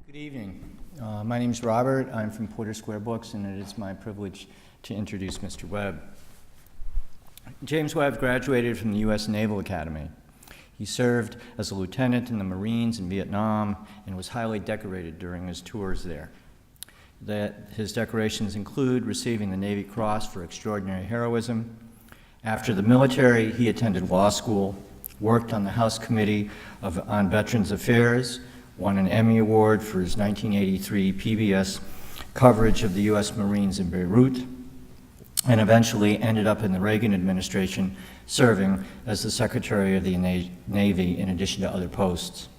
Good evening. My name is Robert. I'm from Porter Square Books, and it is my privilege to introduce Mr. Webb. James Webb graduated from the U.S. Naval Academy. He served as a lieutenant in the Marines in Vietnam and was highly decorated during his tours there. His decorations include receiving the Navy Cross for extraordinary heroism. After the military, he attended law school, worked on the House Committee on Veterans Affairs, won an Emmy Award for his 1983 PBS coverage of the U.S. Marines in Beirut, and eventually ended up in the Reagan administration serving as the Secretary of the Navy in addition to other posts.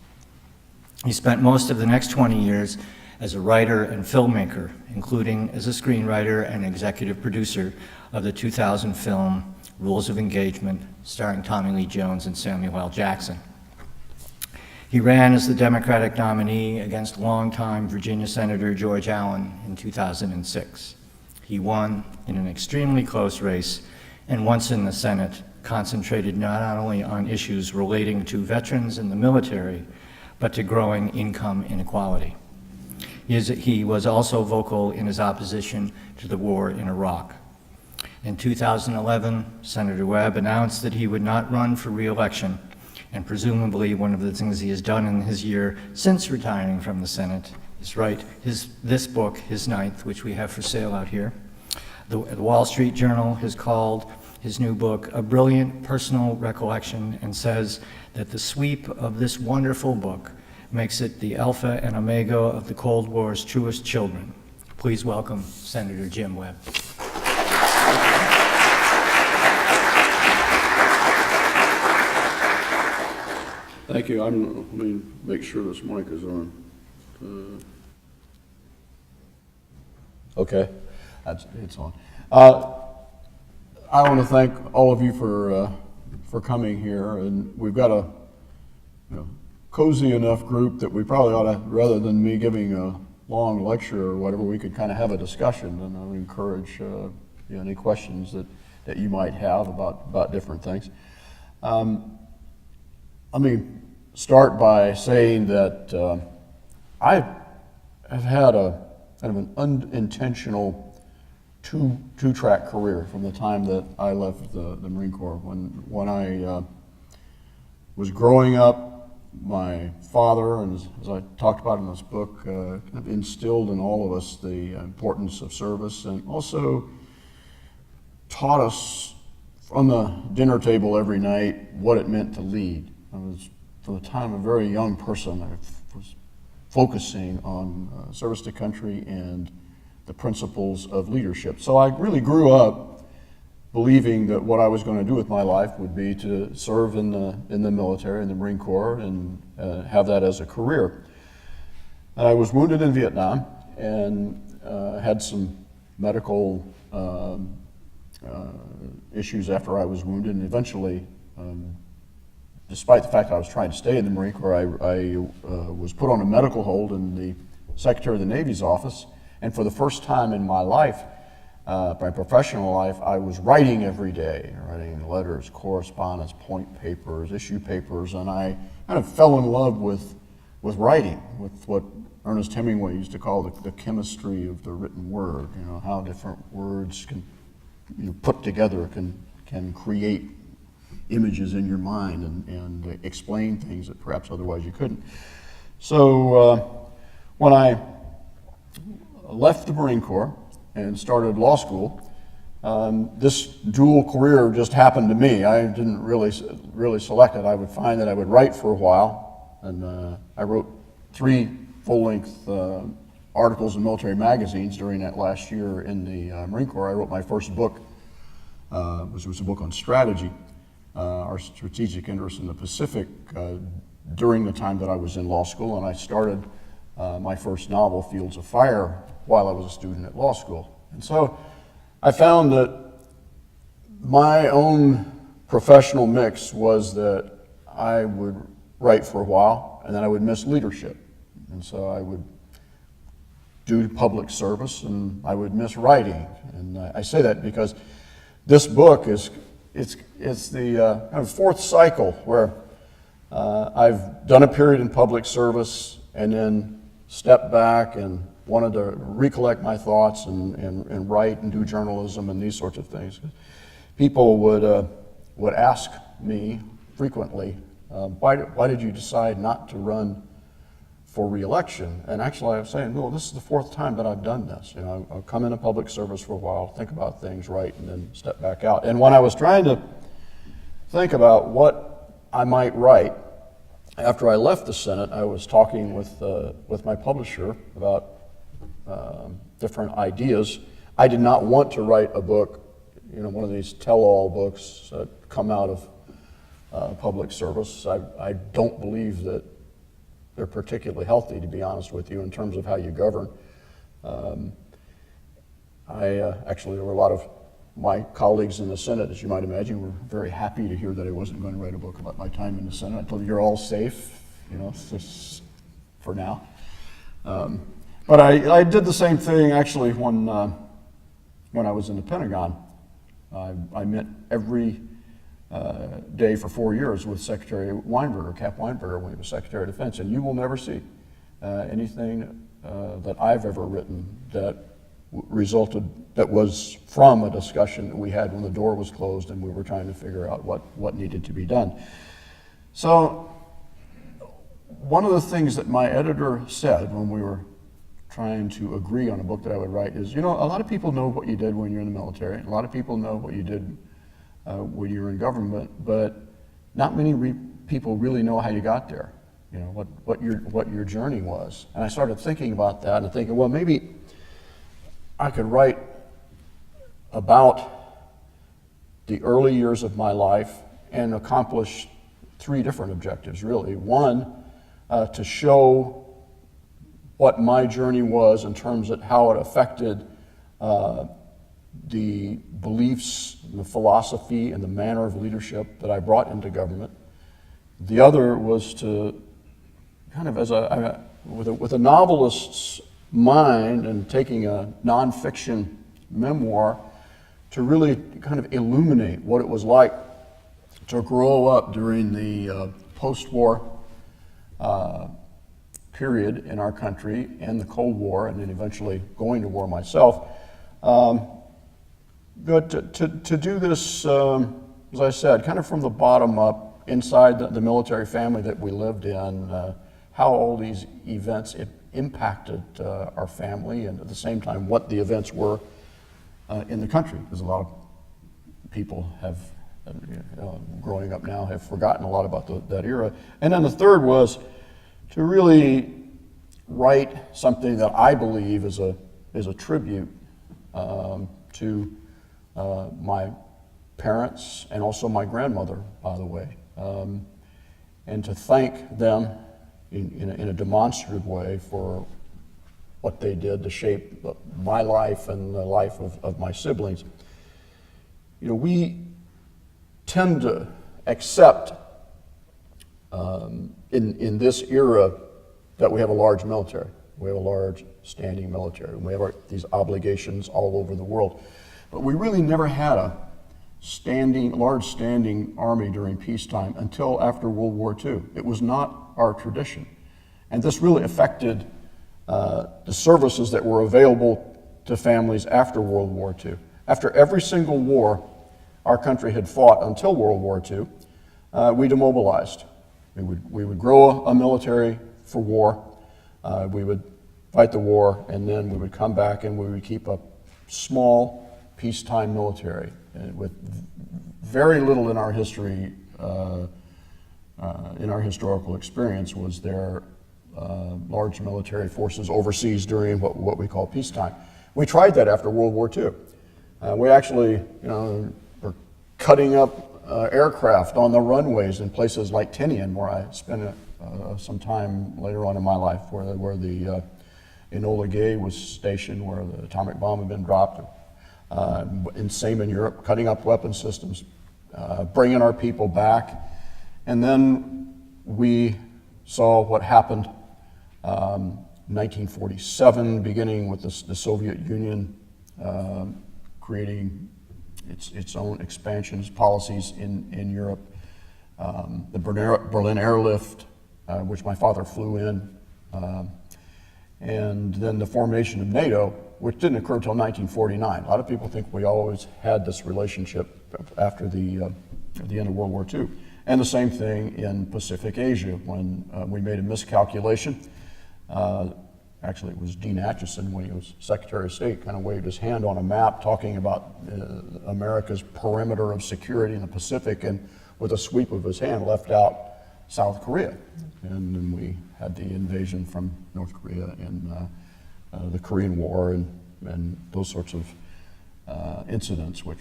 He spent most of the next 20 years as a writer and filmmaker, including as a screenwriter and executive producer of the 2000 film Rules of Engagement, starring Tommy Lee Jones and Samuel L. Jackson. He ran as the Democratic nominee against longtime Virginia Senator George Allen in 2006. He won in an extremely close race, and once in the Senate, concentrated not only on issues relating to veterans and the military, but to growing income inequality. He was also vocal in his opposition to the war in Iraq. In 2011, Senator Webb announced that he would not run for re-election, and presumably one of the things he has done in his year since retiring from the Senate is write this book, his ninth, which we have for sale out here. The Wall Street Journal has called his new book a brilliant personal recollection and says that the sweep of this wonderful book makes it the alpha and omega of the Cold War's truest children. Please welcome Senator Jim Webb. Thank you. Let me make sure this mic is on. Okay, it's on. I want to thank all of you for coming here, and we've got a cozy enough group that we probably ought to, rather than me giving a long lecture or whatever, we could kind of have a discussion, and I would encourage any questions that you might have about different things. Let me start by saying that I have had a kind of an unintentional two-track career from the time that I left the Marine Corps. When I was growing up, my father, and as I talked about in this book, kind of instilled in all of us the importance of service, and also taught us on the dinner table every night what it meant to lead. I was, from the time a very young person, I was focusing on service to country and the principles of leadership. So I really grew up believing that what I was going to do with my life would be to serve in the military, in the Marine Corps, and have that as a career. And I was wounded in Vietnam and had some medical issues after I was wounded, and eventually, despite the fact I was trying to stay in the Marine Corps, I was put on a medical hold in the Secretary of the Navy's office, and for the first time in my life, my professional life, I was writing every day, writing letters, correspondence, point papers, issue papers, and I kind of fell in love with writing, with what Ernest Hemingway used to call the chemistry of the written word, how different words can put together can create images in your mind and explain things that perhaps otherwise you couldn't. So when I left the Marine Corps and started law school, this dual career just happened to me. I didn't really select it. I would find that I would write for a while, and I wrote 3 full-length articles in military magazines during that last year in the Marine Corps. I wrote my first book, which was a book on strategy, our strategic interests in the Pacific, during the time that I was in law school, and I started my first novel, Fields of Fire, while I was a student at law school. And so I found that my own professional mix was that I would write for a while, and then I would miss leadership. And so I would do public service, and I would miss writing. And I say that because this book it's the kind of 4th cycle where I've done a period in public service, and then stepped back and wanted to recollect my thoughts and write and do journalism and these sorts of things. People would ask me frequently, why did you decide not to run for re-election? And actually I was saying, no, this is the fourth time that I've done this. You know, I'll come into public service for a while, think about things, write, and then step back out. And when I was trying to think about what I might write, after I left the Senate, I was talking with my publisher about different ideas. I did not want to write a book, you know, one of these tell-all books that come out of public service. I don't believe that they're particularly healthy, to be honest with you, in terms of how you govern. Actually, there were a lot of my colleagues in the Senate, as you might imagine, were very happy to hear that I wasn't going to write a book about my time in the Senate. I told them, you're all safe, you know, just for now. But I did the same thing, actually, when I was in the Pentagon. I met every day for 4 years with Secretary Weinberger, Cap Weinberger, when he was Secretary of Defense, and you will never see anything that I've ever written that that was from a discussion that we had when the door was closed and we were trying to figure out what needed to be done. So one of the things that my editor said when we were trying to agree on a book that I would write is, you know, a lot of people know what you did when you're in the military. A lot of people know what you did when you were in government, but not many people really know how you got there. You know, what your journey was. And I started thinking about that and thinking, well, maybe I could write about the early years of my life and accomplish three different objectives, really. One, to show what my journey was in terms of how it affected the beliefs, the philosophy, and the manner of leadership that I brought into government. The other was to kind of, with a novelist's mind and taking a nonfiction memoir, to really kind of illuminate what it was like to grow up during the post-war period in our country and the Cold War, and then eventually going to war myself. But to do this, as I said, kind of from the bottom up, inside the military family that we lived in, how all these events impacted our family, and at the same time what the events were in the country, because a lot of people have, growing up now, have forgotten a lot about that era. And then the third was to really write something that I believe is a tribute to my parents and also my grandmother, by the way, and to thank them in a demonstrative way for what they did to shape my life and the life of my siblings. You know, we tend to accept in this era that we have a large military. We have a large standing military. We have these obligations all over the world. But we really never had a large standing army during peacetime until after World War II. It was not our tradition. And this really affected the services that were available to families after World War II. After every single war our country had fought until World War II, we demobilized. We would grow a military for war, we would fight the war, and then we would come back and we would keep a small peacetime military. And with very little in our history, in our historical experience, was there large military forces overseas during what we call peacetime. We tried that after World War II. We actually, were cutting up aircraft on the runways in places like Tinian, where I spent some time later on in my life, where the Enola Gay was stationed, where the atomic bomb had been dropped. In same in Europe, cutting up weapon systems, bringing our people back. And then we saw what happened in 1947, beginning with the Soviet Union creating its own expansions policies in Europe. The Berlin airlift, which my father flew in, and then the formation of NATO, which didn't occur until 1949. A lot of people think we always had this relationship after the end of World War II. And the same thing in Pacific Asia when we made a miscalculation. Actually, it was Dean Acheson, when he was Secretary of State, kind of waved his hand on a map talking about America's perimeter of security in the Pacific, and with a sweep of his hand left out South Korea. And then we had the invasion from North Korea and the Korean War and those sorts of incidents, which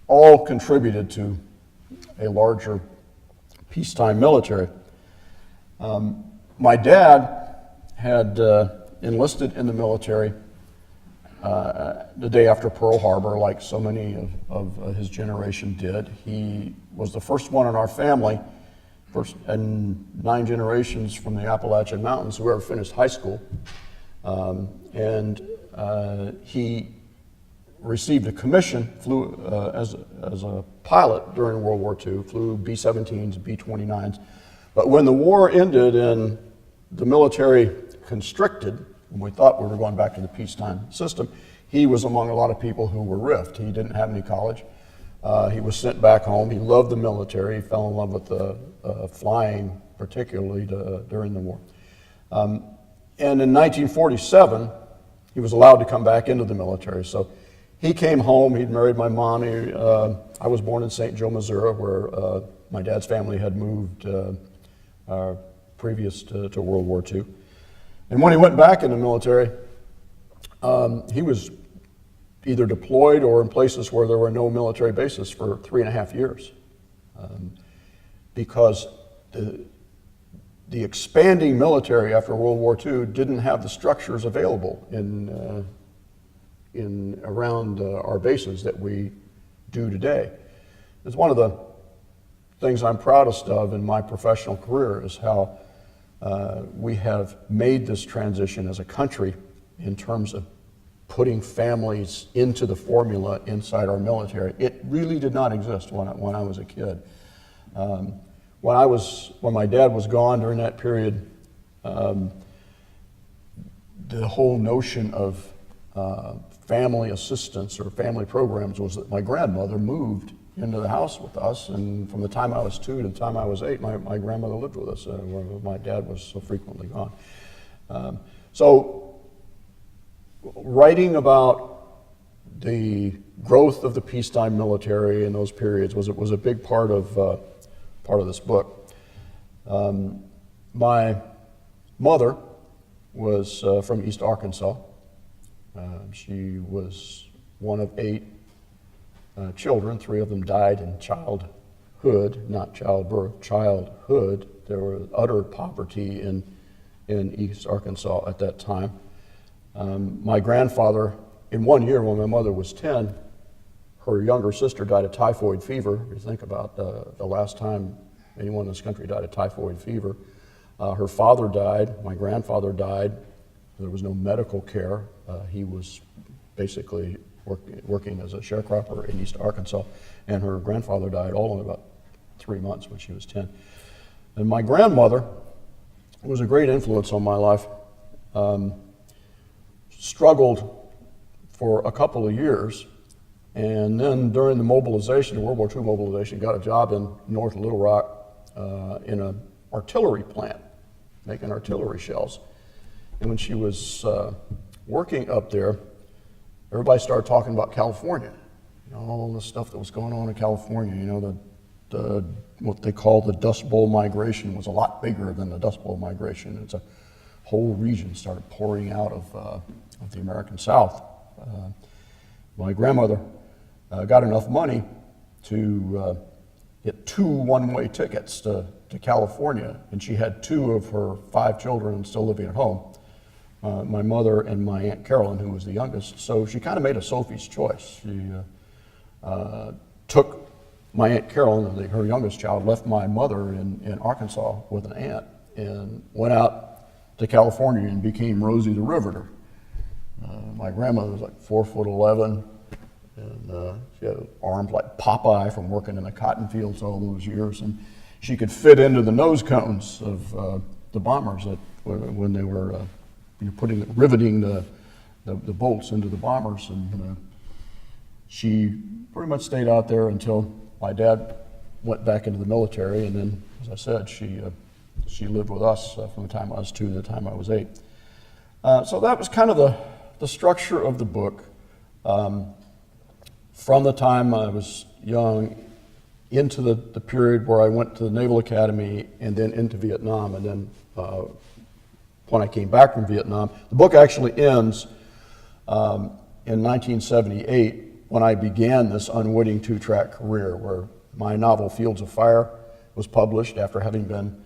all contributed to a larger peacetime military. My dad had enlisted in the military the day after Pearl Harbor, like so many of his generation did. He was the first one in our family, first in 9 generations from the Appalachian Mountains, who ever finished high school. He received a commission, flew as a pilot during World War II, flew B-17s, B-29s. But when the war ended and the military constricted, when we thought we were going back to the peacetime system, he was among a lot of people who were riffed. He didn't have any college. He was sent back home. He loved the military. He fell in love with flying, particularly during the war. And in 1947, he was allowed to come back into the military. So he came home. He'd married my mom. I was born in St. Joe, Missouri, where my dad's family had moved previous to World War II. And when he went back in the military, he was either deployed or in places where there were no military bases for 3.5 years. Because the expanding military after World War II didn't have the structures available in around our bases that we do today. It's one of the things I'm proudest of in my professional career is how we have made this transition as a country in terms of putting families into the formula inside our military. It really did not exist when I was a kid. When my dad was gone during that period, the whole notion of family assistance or family programs was that my grandmother moved into the house with us, and from the time I was 2 to the time I was 8, my grandmother lived with us, where my dad was so frequently gone. So writing about the growth of the peacetime military in those periods was a big part of this book. My mother was from East Arkansas. She was one of 8 children. 3 of them died in childhood, not childbirth, childhood. There was utter poverty in East Arkansas at that time. My grandfather, in 1 year when my mother was 10, her younger sister died of typhoid fever. If you think about the last time anyone in this country died of typhoid fever. Her father died, my grandfather died. There was no medical care. He was basically working as a sharecropper in East Arkansas, and her grandfather died all in about 3 months when she was 10. And my grandmother was a great influence on my life. Struggled for a couple of years, and then during the mobilization, the World War II mobilization, got a job in North Little Rock in an artillery plant, making artillery shells. And when she was working up there, everybody started talking about California, all the stuff that was going on in California. The what they call the Dust Bowl migration was a lot bigger than the Dust Bowl migration. It's a whole region started pouring out of the American South. My grandmother got enough money to get 2 one-way tickets to California, and she had 2 of her 5 children still living at home. My mother and my Aunt Carolyn, who was the youngest. So she kind of made a Sophie's choice. She took my Aunt Carolyn, her youngest child, left my mother in Arkansas with an aunt, and went out to California and became Rosie the Riveter. My grandmother was like 4'11", and she had arms like Popeye from working in the cotton fields all those years, and she could fit into the nose cones of the bombers when they were riveting the bolts into the bombers, and she pretty much stayed out there until my dad went back into the military, and then, as I said, she lived with us from the time I was 2 to the time I was 8. So that was kind of the structure of the book. From the time I was young into the period where I went to the Naval Academy and then into Vietnam, and then when I came back from Vietnam. The book actually ends in 1978 when I began this unwitting 2-track career, where my novel Fields of Fire was published after having been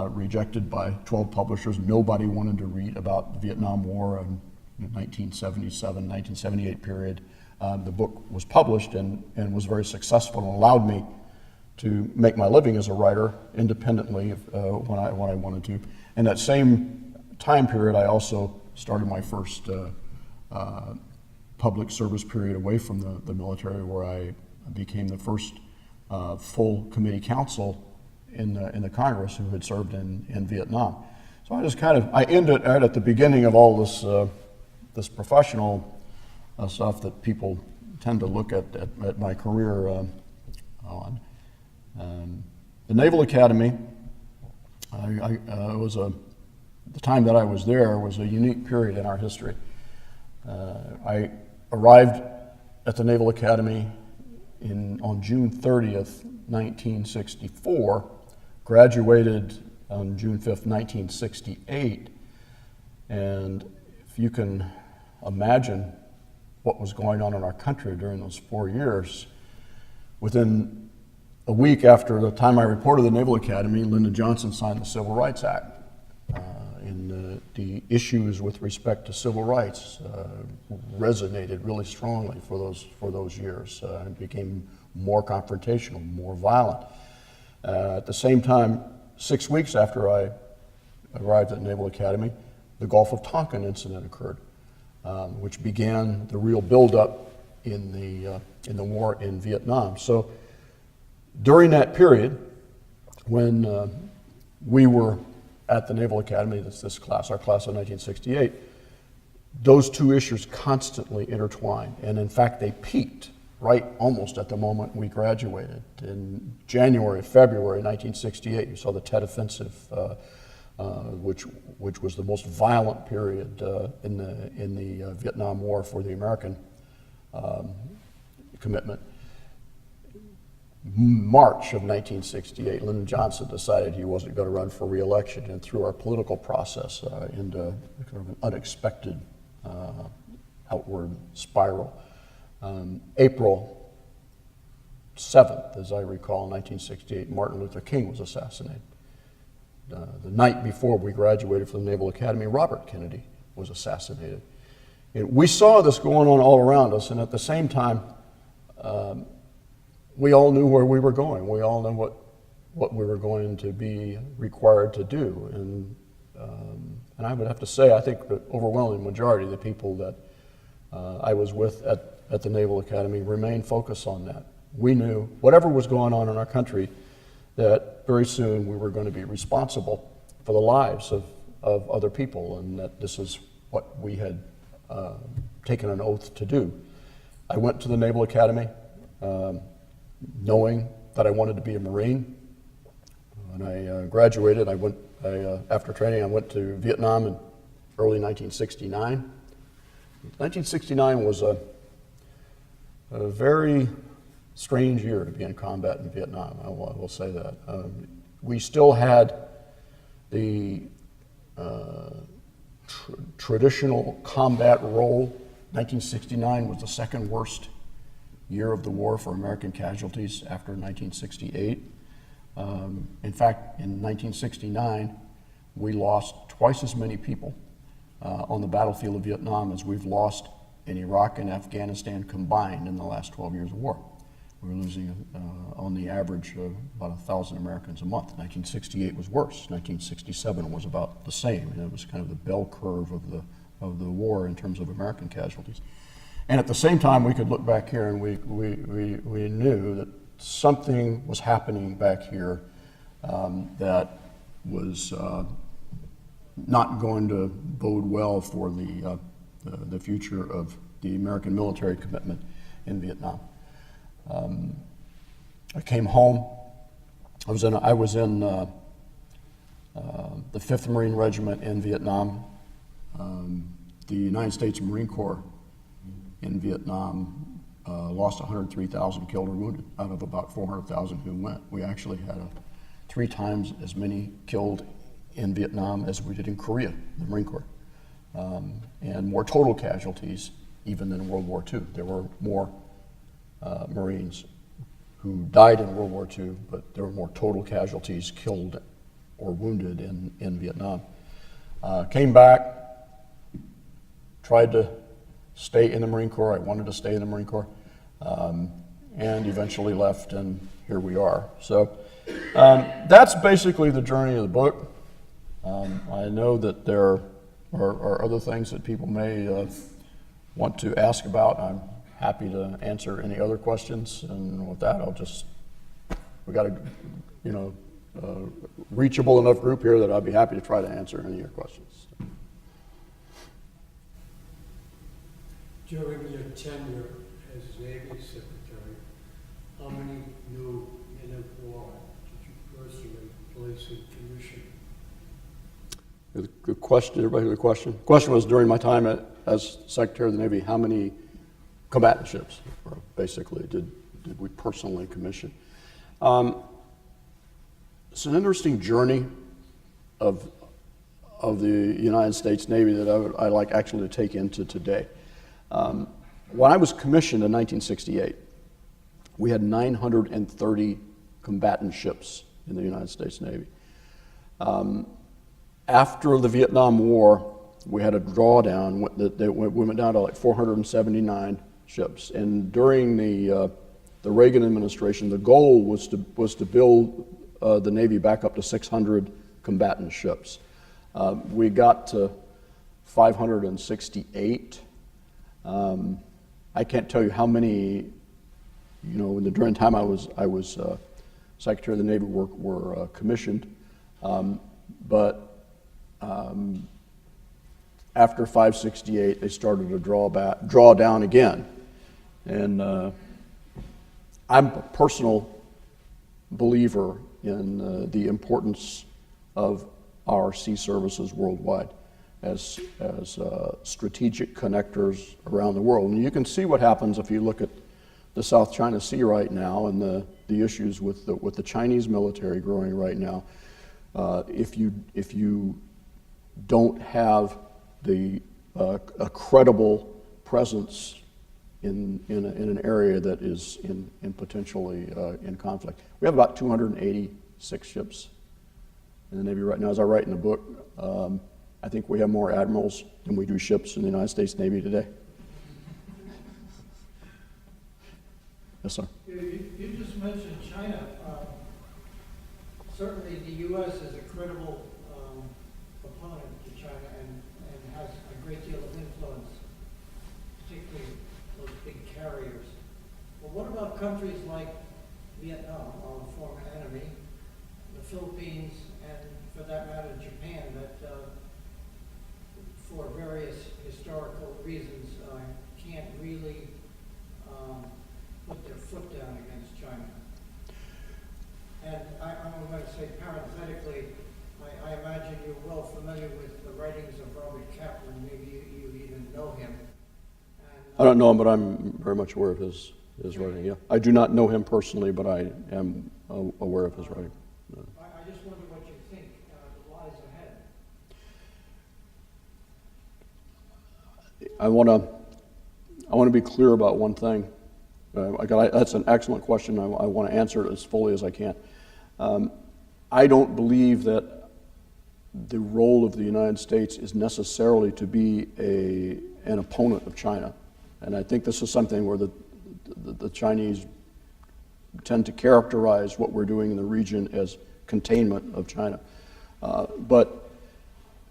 rejected by 12 publishers. Nobody wanted to read about the Vietnam War in 1977, 1978 period. The book was published and was very successful and allowed me to make my living as a writer independently when I wanted to. In that same time period, I also started my first public service period away from the military, where I became the first full committee counsel in the Congress who had served in Vietnam. So I ended at the beginning of all this professional stuff that people tend to look at my career on. The Naval Academy, the time that I was there was a unique period in our history. I arrived at the Naval Academy on June 30th, 1964, graduated on June 5th, 1968, and if you can imagine what was going on in our country during those 4 years, within a week after the time I reported the Naval Academy, Lyndon Johnson signed the Civil Rights Act. And the issues with respect to civil rights resonated really strongly for those years. It became more confrontational, more violent. At the same time, 6 weeks after I arrived at the Naval Academy, the Gulf of Tonkin incident occurred, which began the real buildup in the war in Vietnam. So during that period, when we were at the Naval Academy, this class, our class of 1968, those two issues constantly intertwined. And in fact, they peaked right almost at the moment we graduated. In January, February 1968, you saw the Tet Offensive, which was the most violent period in the Vietnam War for the American commitment. March of 1968, Lyndon Johnson decided he wasn't going to run for re-election, and threw our political process into kind of an unexpected outward spiral. April 7th, as I recall, 1968, Martin Luther King was assassinated. The night before we graduated from the Naval Academy, Robert Kennedy was assassinated. And we saw this going on all around us, and at the same time, we all knew where we were going. We all knew what we were going to be required to do. And I would have to say, I think the overwhelming majority of the people that I was with at the Naval Academy remained focused on that. We knew whatever was going on in our country, that very soon we were going to be responsible for the lives of other people, and that this is what we had taken an oath to do. I went to the Naval Academy knowing that I wanted to be a Marine. When I graduated, after training, I went to Vietnam in early 1969. 1969 was a very strange year to be in combat in Vietnam, I will say that. We still had the traditional combat role. 1969 was the second worst year of the war for American casualties after 1968. In fact, in 1969, we lost twice as many people on the battlefield of Vietnam as we've lost in Iraq and Afghanistan combined in the last 12 years of war. We were losing, on the average, about 1,000 Americans a month. 1968 was worse. 1967 was about the same, and it was kind of the bell curve of the war in terms of American casualties. And at the same time, we could look back here and we knew that something was happening back here that was not going to bode well for the future of the American military commitment in Vietnam. I came home. I was in the 5th Marine Regiment in Vietnam. The United States Marine Corps in Vietnam lost 103,000 killed or wounded out of about 400,000 who went. We actually had 3 times as many killed in Vietnam as we did in Korea, the Marine Corps, and more total casualties even than in World War II. There were more Marines who died in World War II, but there were more total casualties killed or wounded in Vietnam. Came back, tried to stay in the Marine Corps. I wanted to stay in the Marine Corps, and eventually left, and here we are. So that's basically the journey of the book. I know that there are other things that people may want to ask about. I'm happy to answer any other questions, and with that, we got a reachable enough group here that I'd be happy to try to answer any of your questions. During your tenure as Navy Secretary, how many new men of war did you personally place in commission? The question, everybody hear the question? The question was, during my time as Secretary of the Navy, how many combatant ships, basically, did we personally commission? It's an interesting journey of the United States Navy that I like actually to take into today. When I was commissioned in 1968, we had 930 combatant ships in the United States Navy. After the Vietnam War, we had a drawdown. We went down to like 479 ships. And during the Reagan administration, the goal was to build the Navy back up to 600 combatant ships. We got to 568. I can't tell you how many, during the time I was Secretary of the Navy were commissioned, but after 568, they started to draw down again, and I'm a personal believer in the importance of our sea services worldwide as strategic connectors around the world. And you can see what happens if you look at the South China Sea right now and the issues with the Chinese military growing right now. If you don't have a credible presence in an area that is in potentially in conflict. We have about 286 ships in the Navy right now. As I write in the book, I think we have more admirals than we do ships in the United States Navy today. Yes, sir. You just mentioned China. Certainly the U.S. is a credible opponent to China and has a great deal of influence, particularly those big carriers. But what about countries like Vietnam, our former enemy, the Philippines, and for that matter, Japan, that for various historical reasons can't really put their foot down against China? And I'm going to say parenthetically, I imagine you're well familiar with the writings of Robert Kaplan. Maybe you even know him. And, I don't know him, but I'm very much aware of his writing, yeah. I do not know him personally, but I am aware of his writing. I just wonder what you think lies ahead. I want to be clear about one thing. That's an excellent question. I want to answer it as fully as I can. I don't believe that the role of the United States is necessarily to be an opponent of China. And I think this is something where the Chinese tend to characterize what we're doing in the region as containment of China. But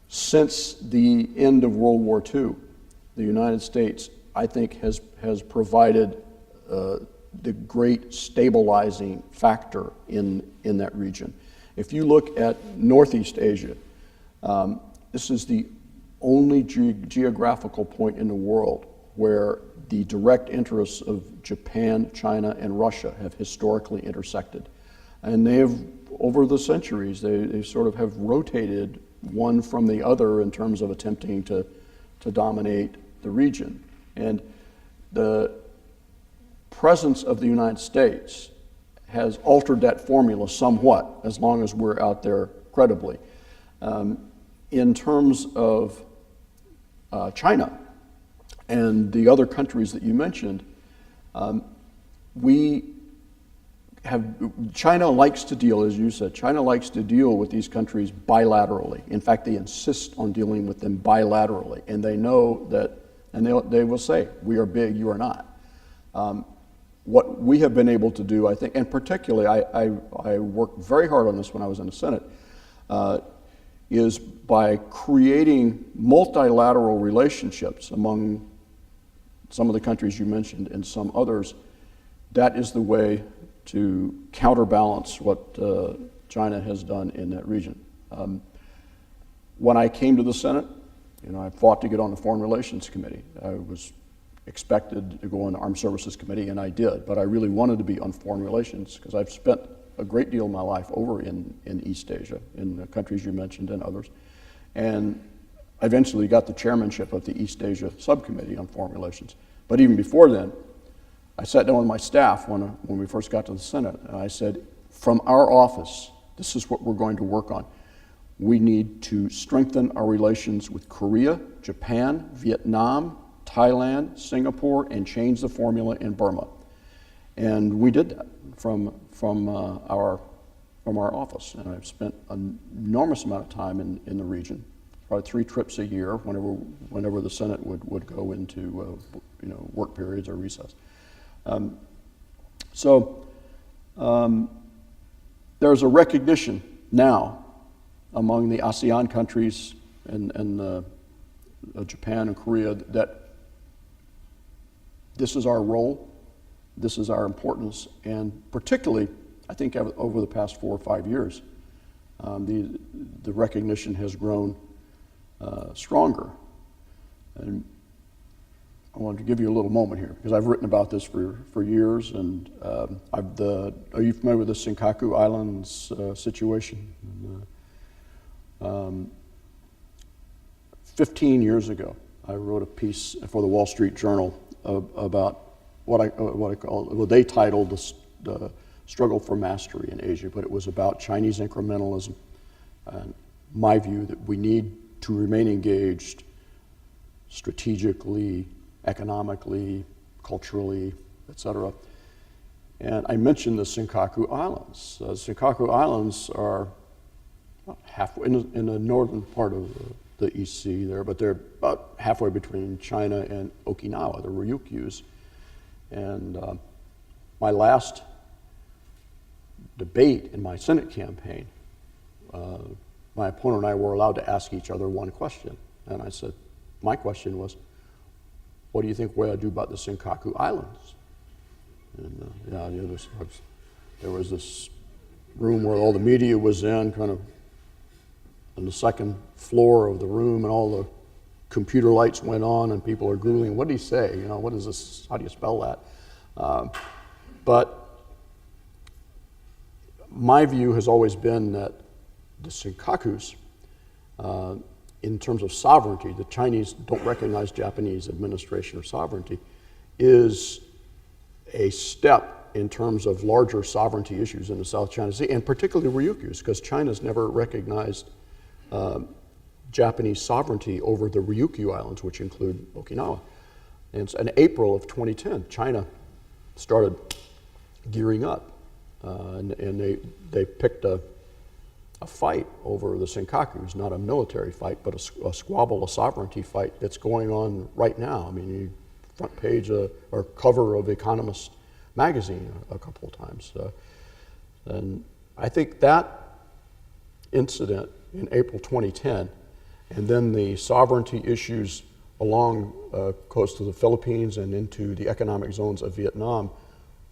since the end of World War II, the United States, I think, has provided the great stabilizing factor in that region. If you look at Northeast Asia, this is the only geographical point in the world where the direct interests of Japan, China, and Russia have historically intersected. And they have, over the centuries, they sort of have rotated one from the other in terms of attempting to dominate the region. And the presence of the United States has altered that formula somewhat, as long as we're out there credibly. In terms of China and the other countries that you mentioned, China likes to deal, as you said, China likes to deal with these countries bilaterally. In fact, they insist on dealing with them bilaterally, and they know that, and they will say, we are big, you are not. What we have been able to do, I think, and particularly I worked very hard on this when I was in the Senate, is by creating multilateral relationships among some of the countries you mentioned and some others. That is the way to counterbalance what China has done in that region. When I came to the Senate, I fought to get on the Foreign Relations Committee. I was expected to go on the Armed Services Committee, and I did, but I really wanted to be on Foreign Relations because I've spent a great deal of my life over in East Asia, in the countries you mentioned and others. And I eventually got the chairmanship of the East Asia Subcommittee on Foreign Relations. But even before then, I sat down with my staff when we first got to the Senate, and I said, from our office, this is what we're going to work on. We need to strengthen our relations with Korea, Japan, Vietnam, Thailand, Singapore, and change the formula in Burma. And we did that from our office, and I've spent an enormous amount of time in the region, probably 3 trips a year whenever the Senate would go into work periods or recess. There's a recognition now among the ASEAN countries and Japan and Korea that this is our role, this is our importance, and particularly, I think over the past 4 or 5 years, the recognition has grown stronger. And I wanted to give you a little moment here because I've written about this for years, and are you familiar with the Senkaku Islands situation? 15 years ago, I wrote a piece for the Wall Street Journal about what they titled the struggle for mastery in Asia, but it was about Chinese incrementalism and my view that we need to remain engaged strategically, economically, culturally, etc. And I mentioned the Senkaku Islands. Senkaku Islands are halfway in the northern part of the East Sea there, but they're about halfway between China and Okinawa, the Ryukyus. And my last debate in my Senate campaign, my opponent and I were allowed to ask each other one question. And I said, my question was, what do you think we're going to do about the Senkaku Islands? And there was this room where all the media was in, kind of on the second floor of the room, and all the computer lights went on, and people are Googling, what did he say? What is this? How do you spell that? But my view has always been that the Senkakus, in terms of sovereignty, the Chinese don't recognize Japanese administration or sovereignty, is a step in terms of larger sovereignty issues in the South China Sea, and particularly Ryukyus, because China's never recognized Japanese sovereignty over the Ryukyu Islands, which include Okinawa. And in April of 2010, China started gearing up, and they picked a fight over the Senkakus, not a military fight, but a squabble, a sovereignty fight that's going on right now. I mean, front page or cover of Economist magazine a couple of times. And I think that incident in April 2010, and then the sovereignty issues along coast of the Philippines and into the economic zones of Vietnam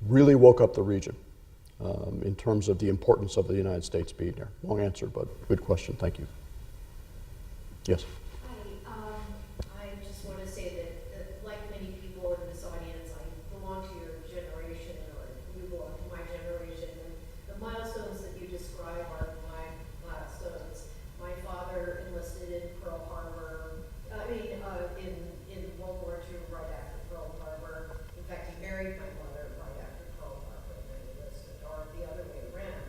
really woke up the region in terms of the importance of the United States being there. Long answer, but good question. Thank you. Yes. Hi, I just want to say that, like many people in this audience, I belong to your generation, or you belong to my generation, and the milestones that you describe are my milestones. My father enlisted in Pearl Harbor, in World War II, right after Pearl Harbor. In fact, he married my mother right after Pearl Harbor, and then enlisted, or the other way around.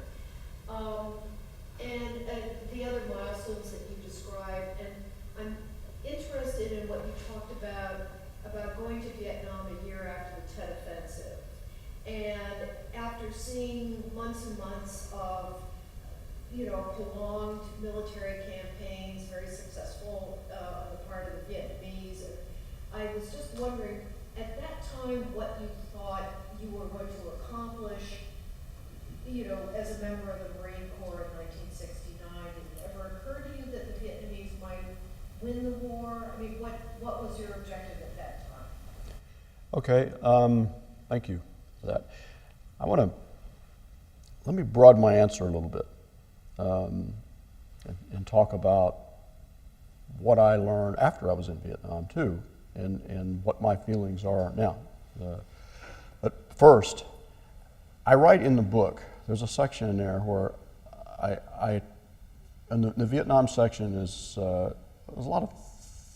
The other milestones that you described, and I'm interested in what you talked about going to Vietnam a year after the Tet Offensive. And after seeing months and months of, prolonged military campaigns, very successful on the part of the Vietnamese, and I was just wondering, at that time, what you thought you were going to accomplish, as a member of the Marine Corps in 1969, did it ever occur to you that the Vietnamese might win the war? I mean, what was your objective at that time? Okay, thank you for that. Let me broaden my answer a little bit and talk about what I learned after I was in Vietnam too, and what my feelings are now. But first, I write in the book, there's a section in there where and the Vietnam section is, there's a lot of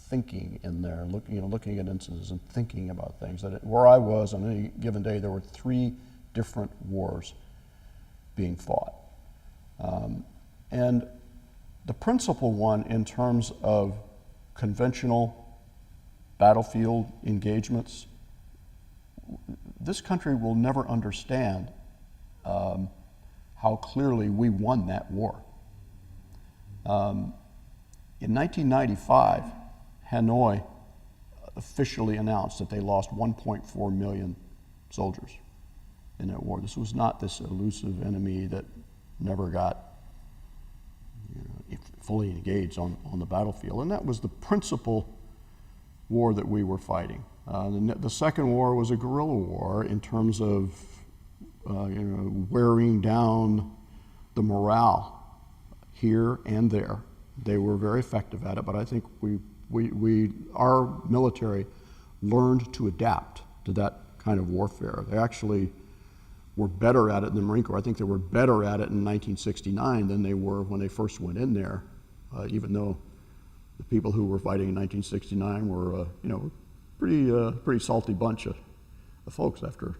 thinking in there, looking at instances and thinking about things. Where I was on any given day, there were 3 different wars being fought. And the principal one in terms of conventional battlefield engagements, this country will never understand how clearly we won that war. In 1995, Hanoi officially announced that they lost 1.4 million soldiers in that war. This was not this elusive enemy that never got fully engaged on the battlefield. And that was the principal war that we were fighting. The second war was a guerrilla war in terms of wearing down the morale here and there. They were very effective at it, but I think our military learned to adapt to that kind of warfare. They actually were better at it in the Marine Corps. I think they were better at it in 1969 than they were when they first went in there, even though the people who were fighting in 1969 were, pretty salty bunch of folks after,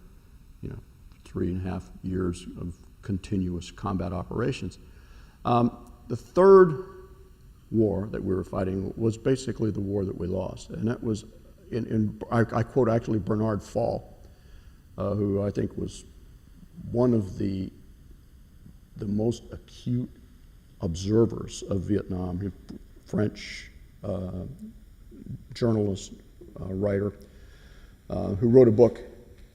3.5 years of continuous combat operations. The third war that we were fighting was basically the war that we lost, and that was, I quote actually Bernard Fall, who I think was one of the most acute observers of Vietnam, French journalist, writer, who wrote a book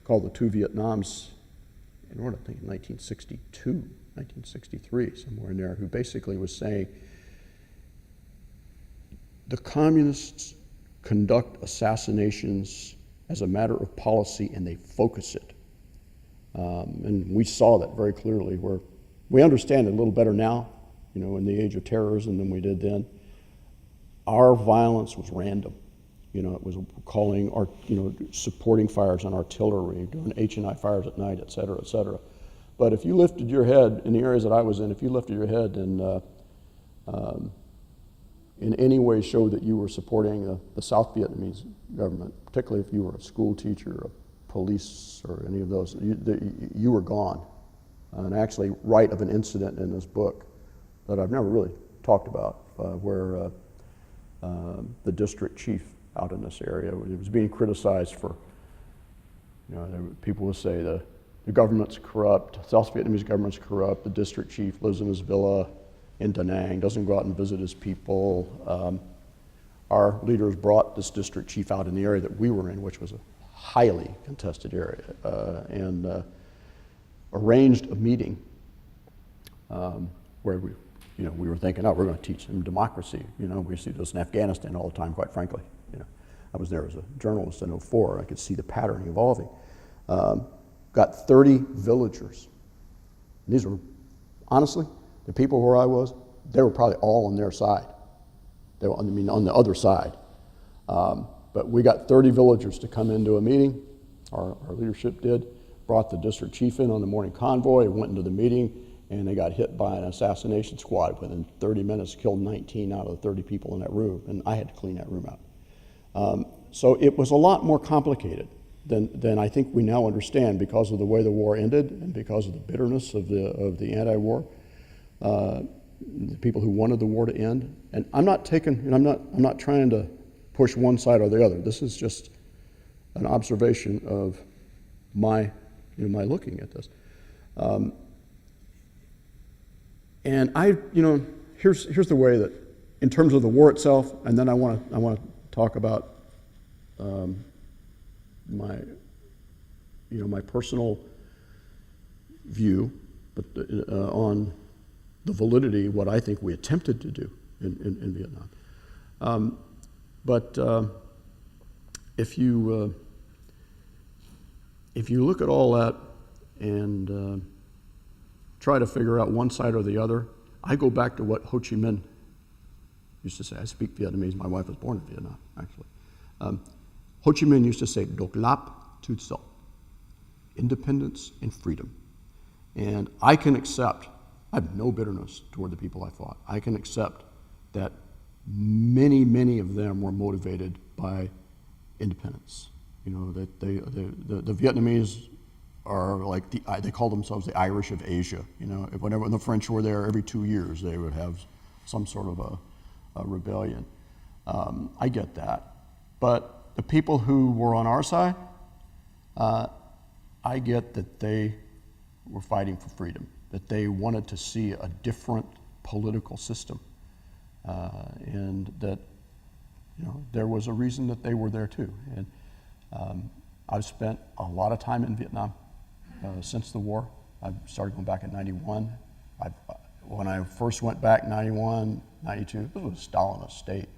called The Two Vietnams, I think in 1962, 1963, somewhere in there, who basically was saying the communists conduct assassinations as a matter of policy and they focus it. And we saw that very clearly, where we understand it a little better now, in the age of terrorism than we did then. Our violence was random. It was calling our, supporting fires on artillery, doing H&I fires at night, et cetera, et cetera. But if you lifted your head in the areas that I was in, if you lifted your head and in any way showed that you were supporting the South Vietnamese government, particularly if you were a school teacher, a police, or any of those, you were gone. And I actually write of an incident in this book that I've never really talked about, where the district chief out in this area, it was being criticized for, people would say the government's corrupt, South Vietnamese government's corrupt, the district chief lives in his villa in Da Nang, doesn't go out and visit his people. Our leaders brought this district chief out in the area that we were in, which was a highly contested area, and arranged a meeting where we were thinking, we're going to teach them democracy. We see this in Afghanistan all the time, quite frankly. I was there as a journalist in 2004. I could see the pattern evolving. Got 30 villagers. And these were, honestly, the people where I was, they were probably all on their side. They were, I mean, on the other side. But we got 30 villagers to come into a meeting. Our leadership did. Brought the district chief in on the morning convoy, went into the meeting, and they got hit by an assassination squad. Within 30 minutes, killed 19 out of the 30 people in that room, and I had to clean that room out. So it was a lot more complicated than I think we now understand because of the way the war ended and because of the bitterness of the anti-war. The people who wanted the war to end. And I'm not trying to push one side or the other. This is just an observation of my looking at this. And here's the way that, in terms of the war itself, and then I want to talk about my personal view, but on the validity of what I think we attempted to do in Vietnam. But if you look at all that and try to figure out one side or the other, I go back to what Ho Chi Minh used to say. I speak Vietnamese. My wife was born in Vietnam, actually. Ho Chi Minh used to say, "Độc lập tự do," independence and freedom. And I can accept, I have no bitterness toward the people I fought. I can accept that many, many of them were motivated by independence. That the Vietnamese are like they call themselves the Irish of Asia. Whenever the French were there, every 2 years they would have some sort of a rebellion. I get that, but the people who were on our side, I get that they were fighting for freedom, that they wanted to see a different political system, and that there was a reason that they were there too. And I've spent a lot of time in Vietnam since the war. I started going back in '91. When I first went back, 91, 92, it was a Stalinist state.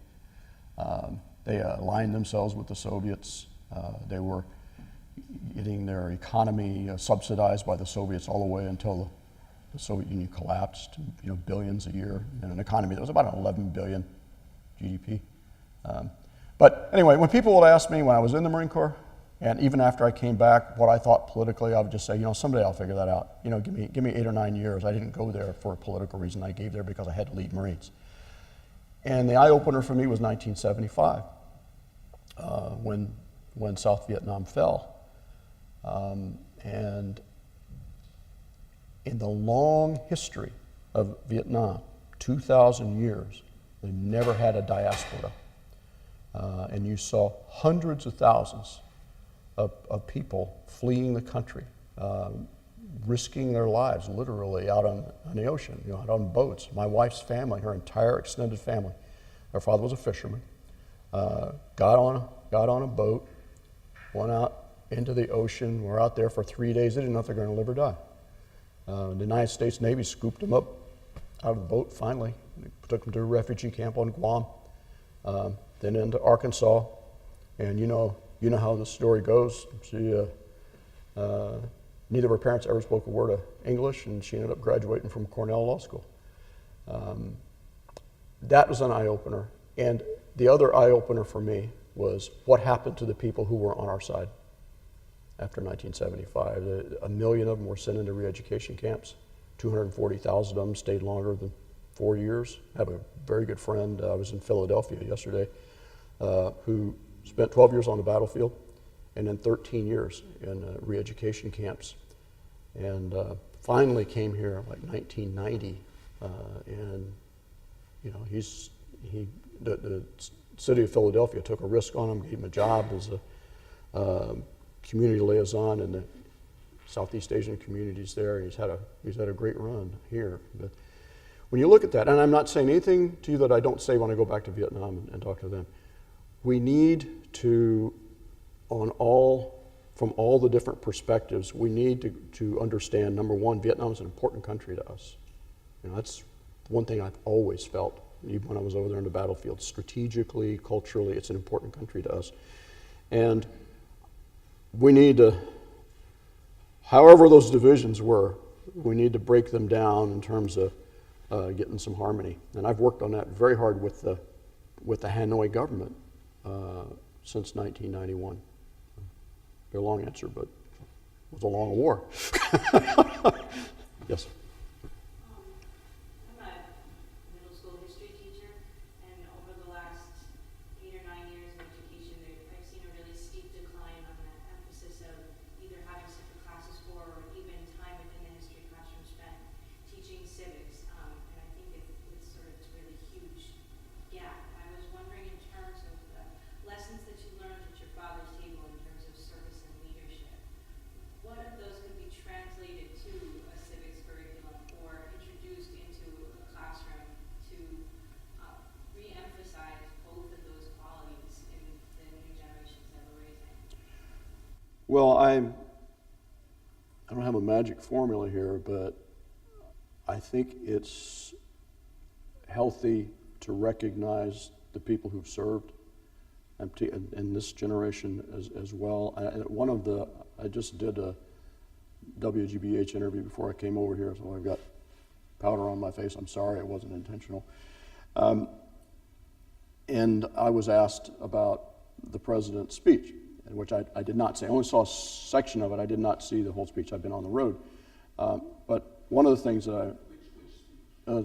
They aligned themselves with the Soviets. They were getting their economy subsidized by the Soviets all the way until the Soviet Union collapsed. Billions a year in an economy that was about an 11 billion GDP. But anyway, when people would ask me when I was in the Marine Corps, and even after I came back, what I thought politically, I would just say, someday I'll figure that out. Give me 8 or 9 years. I didn't go there for a political reason. I gave there because I had to lead Marines. And the eye-opener for me was 1975, when South Vietnam fell. And in the long history of Vietnam, 2,000 years, they never had a diaspora. And you saw hundreds of thousands of people fleeing the country, risking their lives literally out on the ocean, out on boats. My wife's family, her entire extended family, her father was a fisherman, got on a boat, went out into the ocean, were out there for 3 days. They didn't know if they were going to live or die. The United States Navy scooped them up out of the boat finally, took them to a refugee camp on Guam, then into Arkansas, and you know how the story goes. Neither of her parents ever spoke a word of English, and she ended up graduating from Cornell Law School. That was an eye-opener. And the other eye-opener for me was what happened to the people who were on our side after 1975. 1 million of them were sent into re-education camps. 240,000 of them stayed longer than 4 years. I have a very good friend, I was in Philadelphia yesterday, who spent 12 years on the battlefield and then 13 years in re-education camps. And finally came here like 1990, and the city of Philadelphia took a risk on him, gave him a job as a community liaison in the Southeast Asian communities there, and he's had a great run here. But when you look at that, and I'm not saying anything to you that I don't say when I go back to Vietnam and talk to them, we need to, from all the different perspectives, we need to understand, number one, Vietnam is an important country to us. That's one thing I've always felt, even when I was over there on the battlefield. Strategically, culturally, it's an important country to us. And we need to, however those divisions were, we need to break them down in terms of getting some harmony. And I've worked on that very hard with with the Hanoi government since 1991. A long answer, but it was a long war. Yes. I'm a middle school history teacher, and over the last 8 or 9 years of education, I've seen a really steep decline on the emphasis of either having separate classes for or even time within the history classroom spent teaching civics. And I think it's sort of a really huge gap. I was wondering in terms of the lessons that you learned at your father's table in terms of service and leadership, what of those could be translated to a civics curriculum or introduced into a classroom to re-emphasize both of those qualities in the new generations that we're raising? Well, I don't have a magic formula here, but I think it's healthy to recognize the people who've served, and this generation as well. I just did a WGBH interview before I came over here, so I've got powder on my face. I'm sorry, it wasn't intentional. And I was asked about the president's speech, in which I did not see. I only saw a section of it. I did not see the whole speech. I've been on the road. But one of the things that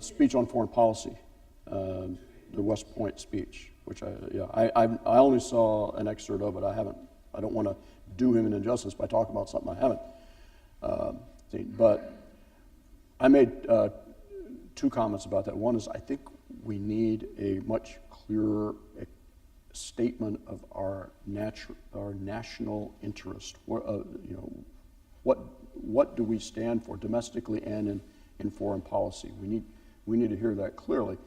speech on foreign policy, the West Point speech, which I only saw an excerpt of it. I don't want to do him an injustice by talking about something I haven't seen. But I made two comments about that. One is I think we need a much clearer statement of our national interest. What do we stand for domestically and in foreign policy? We need to hear that clearly.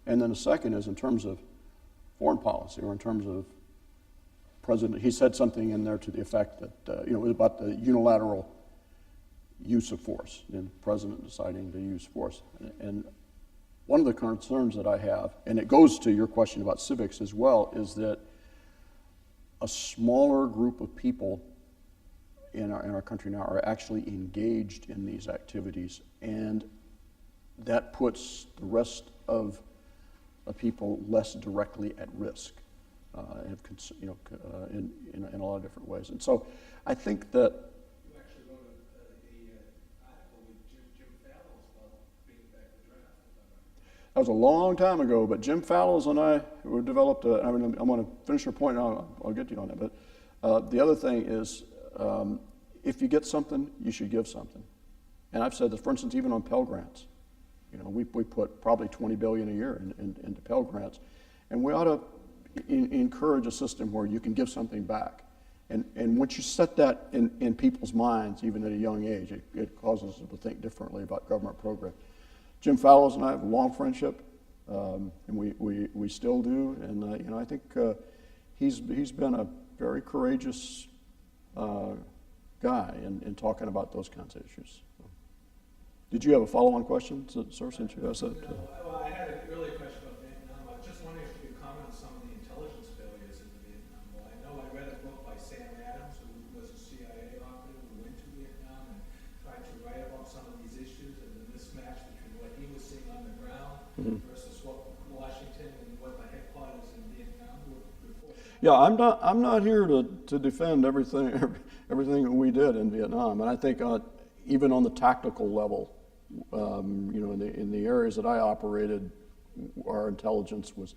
And then the second is in terms of foreign policy, or in terms of president. He said something in there to the effect that it was about the unilateral use of force, and the president deciding to use force. And one of the concerns that I have, and it goes to your question about civics as well, is that a smaller group of people in our country now are actually engaged in these activities, and that puts the rest of people less directly at risk, in a lot of different ways. And so I think that you actually wrote an article with Jim Fallows about bringing back the draft. that was a long time ago, but Jim Fallows and I developed I'm going to finish your point, and I'll get to you on that. But the other thing is, if you get something, you should give something. And I've said that, for instance, even on Pell Grants. We put probably $20 billion a year into Pell Grants, and we ought to encourage a system where you can give something back. And once you set that in people's minds, even at a young age, it causes them to think differently about government programs. Jim Fallows and I have a long friendship, and we still do. And I think he's been a very courageous guy in talking about those kinds of issues. Did you have a follow-on question, sir, since you asked that? Well, I had an earlier question about Vietnam. I was just wondering if you could comment on some of the intelligence failures in the Vietnam War. I know I read a book by Sam Adams, who was a CIA operative who went to Vietnam and tried to write about some of these issues and the mismatch between what he was seeing on the ground versus what Washington and what the headquarters in Vietnam were reporting. Yeah, I'm not here to defend everything that we did in Vietnam, and I think even on the tactical level, in the areas that I operated, our intelligence was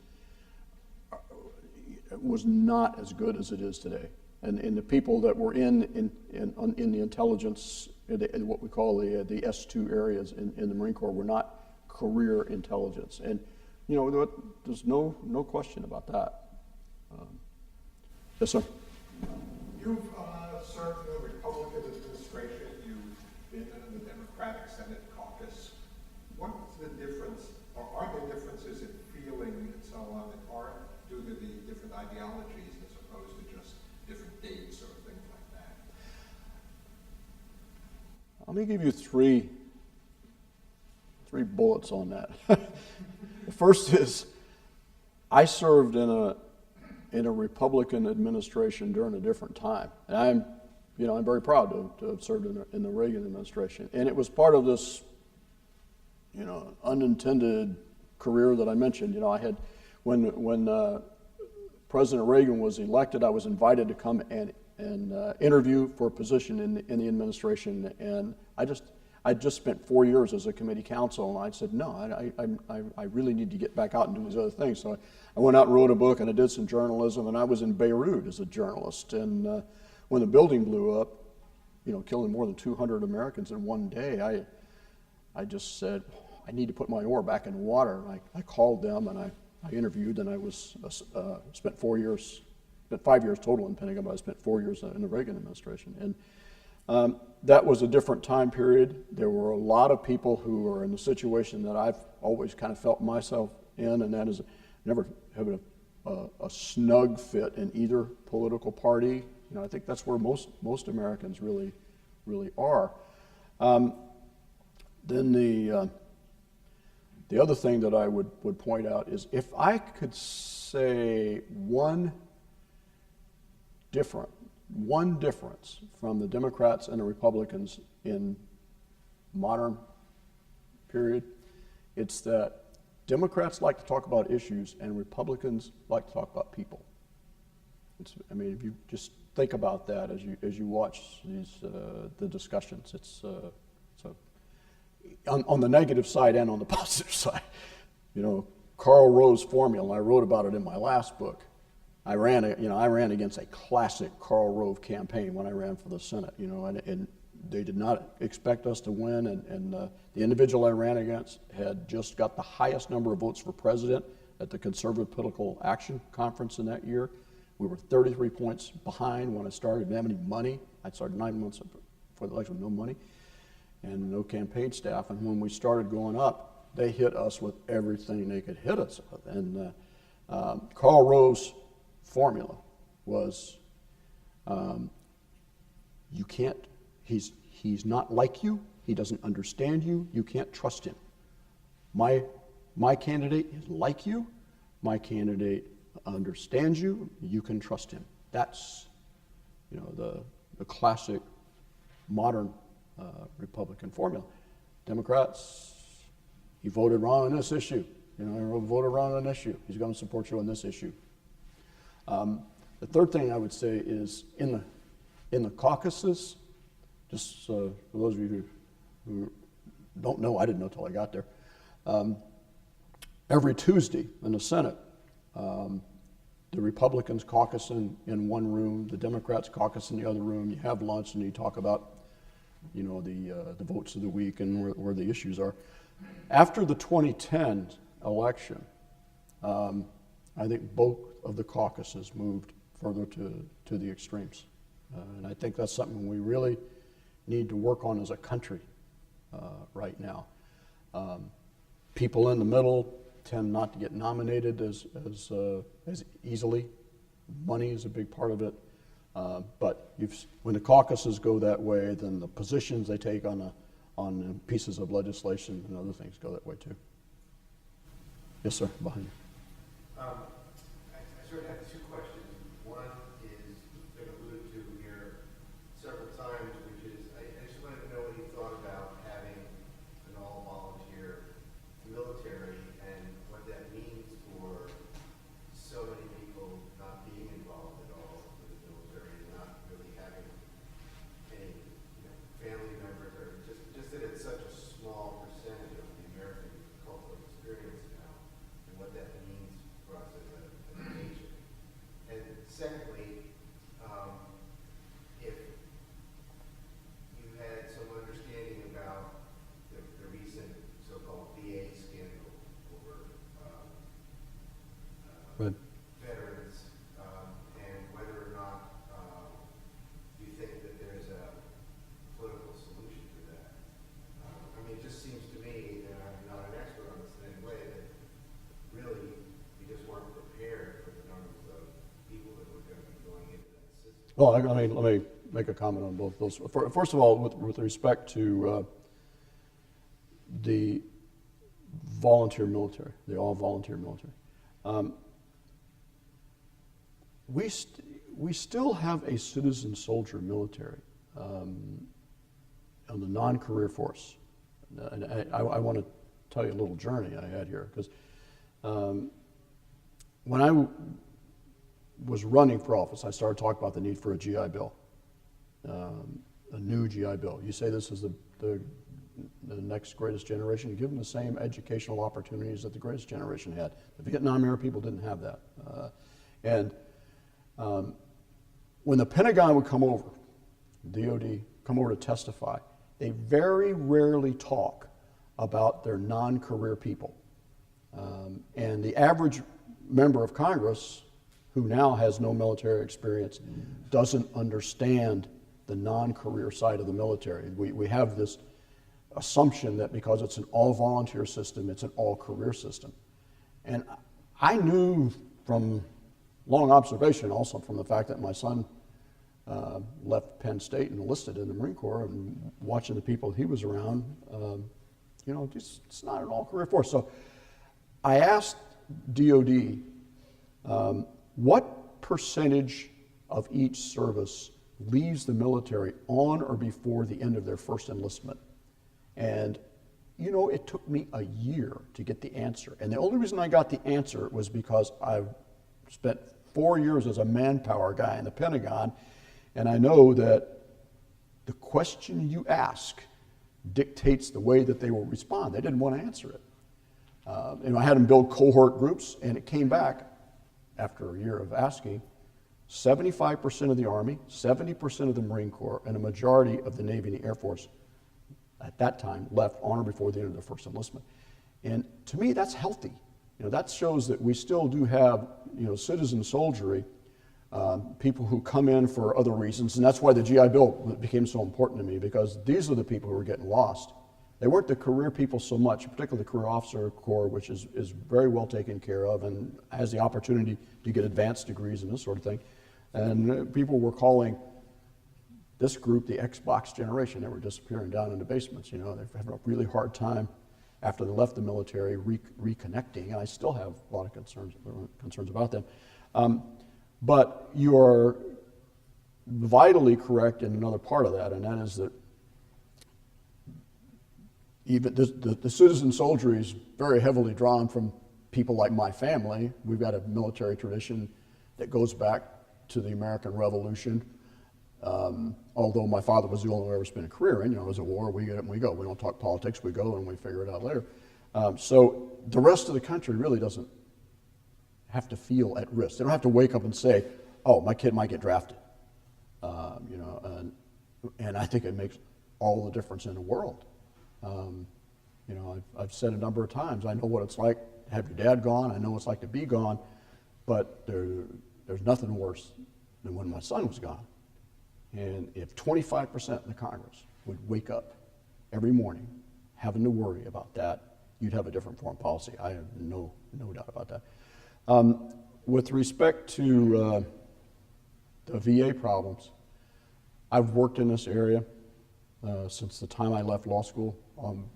not as good as it is today, and the people that were in the intelligence, what we call the S2 areas in the Marine Corps, were not career intelligence, and there's no question about that. Yes, sir. You've served in the Republican administration. You've been in the Democratic Senate caucus. What's the difference, or are there differences in feeling and so on that are due to the different ideologies as opposed to just different dates or things like that? Let me give you three bullets on that. The first is, I served in a Republican administration during a different time, and I'm very proud to have served in the Reagan administration, and it was part of this, unintended career that I mentioned. When President Reagan was elected, I was invited to come and interview for a position in the administration, and I just spent 4 years as a committee counsel, and I said, no, I really need to get back out and do these other things. So I went out and wrote a book, and I did some journalism, and I was in Beirut as a journalist. And when the building blew up, killing more than 200 Americans in one day, I just said, I need to put my oar back in the water. I called them, and I interviewed, and I was spent 4 years, spent 5 years total in Pentagon, but I spent 4 years in the Reagan administration. And that was a different time period. There were a lot of people who are in the situation that I've always kind of felt myself in, and that is never having a snug fit in either political party. I think that's where most Americans really are. Then the other thing that I would point out is, if I could say one difference from the Democrats and the Republicans in modern period, it's that Democrats like to talk about issues and Republicans like to talk about people. If you just think about that as you watch the discussions, it's on the negative side and on the positive side. Karl Rove's formula, and I wrote about it in my last book. I ran against a classic Karl Rove campaign when I ran for the Senate, and they did not expect us to win, and the individual I ran against had just got the highest number of votes for president at the Conservative Political Action Conference in that year. We were 33 points behind when I started. Didn't have any money. I started 9 months before the election with no money and no campaign staff, and when we started going up, they hit us with everything they could hit us with. And Karl Rove's formula was, you can't, he's not like you, he doesn't understand you, you can't trust him. My candidate is like you, my candidate understands you, you can trust him. That's the classic modern Republican formula. Democrats, he voted wrong on this issue. He voted wrong on this issue. He's going to support you on this issue. The third thing I would say is in the caucuses, just for those of you who don't know, I didn't know till I got there, every Tuesday in the Senate, the Republicans caucus in one room, the Democrats caucus in the other room. You have lunch and you talk about the votes of the week and where the issues are. After the 2010 election, I think both of the caucuses moved further to the extremes. And I think that's something we really need to work on as a country right now. People in the middle tend not to get nominated as easily. Money is a big part of it. But when the caucuses go that way, then the positions they take on pieces of legislation and other things go that way too. Yes, sir, behind you. I sort of have two questions. One is been alluded to here several times, which is I just wanted to know what you thought about having an all-volunteer military and what that means for so many people not being involved at all with the military and not really having any family members, or just that it's such a small percentage of the American cultural experience now, and what that means for us as a nation. And secondly, if you had some understanding about the recent so-called VA scandal over Right. veterans, and whether or not you think that there's a political solution to that. It just seems to me, and I'm not an expert on this in any way, that really we just weren't prepared for the numbers of people that were going to be going into that system. Well, let me make a comment on both those. First of all, with respect to the volunteer military, the all-volunteer military, we still have a citizen soldier military on the non-career force. And I want to tell you a little journey I had here, because when I was running for office, I started talking about the need for a GI Bill, a new GI Bill. You say this is the next greatest generation, give them the same educational opportunities that the greatest generation had. The Vietnam era people didn't have that. When the Pentagon would come over, DOD, come over to testify, they very rarely talk about their non-career people. And the average member of Congress, who now has no military experience, doesn't understand the non-career side of the military. We have this assumption that because it's an all-volunteer system, it's an all-career system. And I knew from long observation, also from the fact that my son left Penn State and enlisted in the Marine Corps, and watching the people he was around, it's not an all-career force. So I asked DOD, what percentage of each service leaves the military on or before the end of their first enlistment? And it took me a year to get the answer. And the only reason I got the answer was because I've spent 4 years as a manpower guy in the Pentagon, and I know that the question you ask dictates the way that they will respond. They didn't want to answer it. I had them build cohort groups, and it came back after a year of asking, 75% of the Army, 70% of the Marine Corps, and a majority of the Navy and the Air Force at that time left on or before the end of their first enlistment. And to me, that's healthy. That shows that we still do have, citizen soldiery, people who come in for other reasons, and that's why the GI Bill became so important to me, because these are the people who are getting lost. They weren't the career people so much, particularly the Career Officer Corps, which is very well taken care of and has the opportunity to get advanced degrees and this sort of thing. And people were calling this group the Xbox generation. They were disappearing down in the basements. They're having a really hard time after they left the military reconnecting, and I still have a lot of concerns about them. But you are vitally correct in another part of that, and that is that even the citizen soldiery is very heavily drawn from people like my family. We've got a military tradition that goes back to the American Revolution. Although my father was the only one who ever spent a career in, it was a war, we get it and we go. We don't talk politics, we go and we figure it out later. So the rest of the country really doesn't have to feel at risk. They don't have to wake up and say, oh, my kid might get drafted. And I think it makes all the difference in the world. I've said a number of times, I know what it's like to have your dad gone, I know what it's like to be gone, but there's nothing worse than when my son was gone. And if 25% of the Congress would wake up every morning having to worry about that, you'd have a different foreign policy. I have no doubt about that. With respect to the VA problems, I've worked in this area since the time I left law school,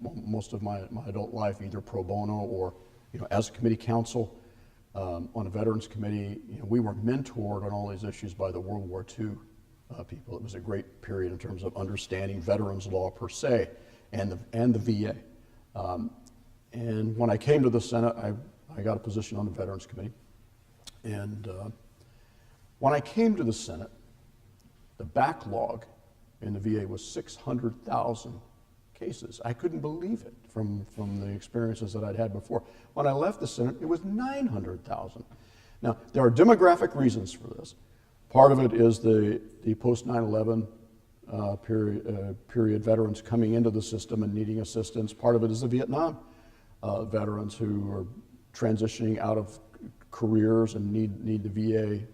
most of my adult life, either pro bono or as a committee counsel on a veterans committee. We were mentored on all these issues by the World War II people. It was a great period in terms of understanding veterans law per se and the VA. And when I came to the Senate, I got a position on the Veterans Committee. And when I came to the Senate, the backlog in the VA was 600,000 cases. I couldn't believe it from the experiences that I'd had before. When I left the Senate, it was 900,000. Now, there are demographic reasons for this. Part of it is the post 9/11 period veterans coming into the system and needing assistance. Part of it is the Vietnam veterans who are transitioning out of careers and need the VA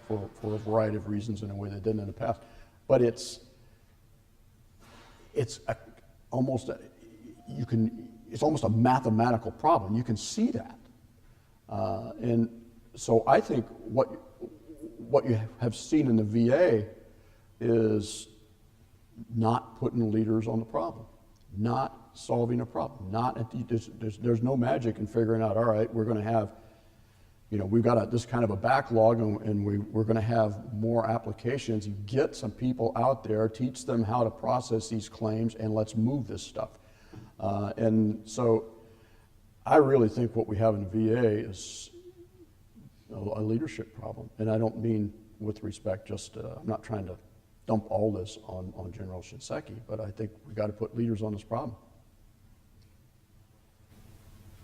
for a variety of reasons in a way they didn't in the past. But it's almost a mathematical problem. You can see that, and so I think what you have seen in the VA is not putting leaders on the problem, not solving a problem, there's no magic in figuring out, all right, we're going to have, we've got this kind of a backlog and we're going to have more applications. You get some people out there, teach them how to process these claims, and let's move this stuff. And so I really think what we have in the VA is a leadership problem. And I don't mean with respect just, I'm not trying to dump all this on General Shinseki, but I think we got to put leaders on this problem.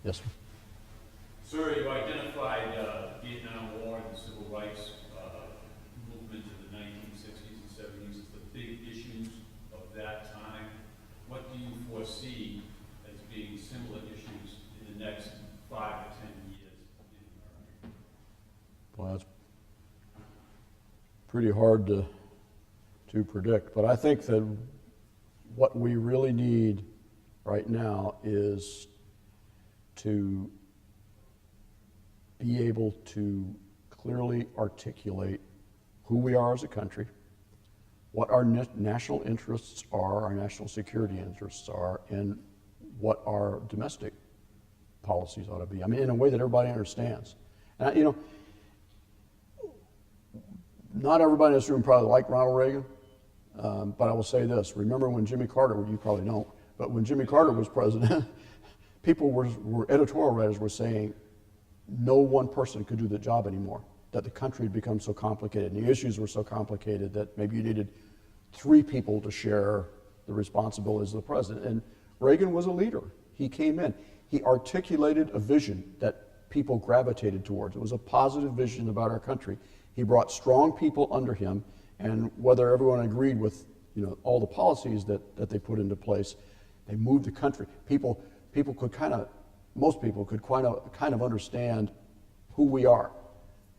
Yes, sir. Sir, you identified the Vietnam War and the civil rights movement in the 1960s and 70s as the big issues of that time. What do you foresee as being similar issues in the next 5 to 10 years in America? Well, that's pretty hard to predict, but I think that what we really need right now is to be able to clearly articulate who we are as a country, what our national interests are, our national security interests are, and what our domestic policies ought to be. I mean, in a way that everybody understands. And, you know, not everybody in this room probably liked Ronald Reagan, but I will say this. Remember when Jimmy Carter, you probably don't, but when Jimmy Carter was president, people were editorial writers were saying no one person could do the job anymore, that the country had become so complicated and the issues were so complicated that maybe you needed 3 people to share the responsibilities of the president. And Reagan was a leader. He came in. He articulated a vision that people gravitated towards. It was a positive vision about our country. He brought strong people under him, and whether everyone agreed with, you know, all the policies that they put into place, they moved the country. People could most people could kind of understand who we are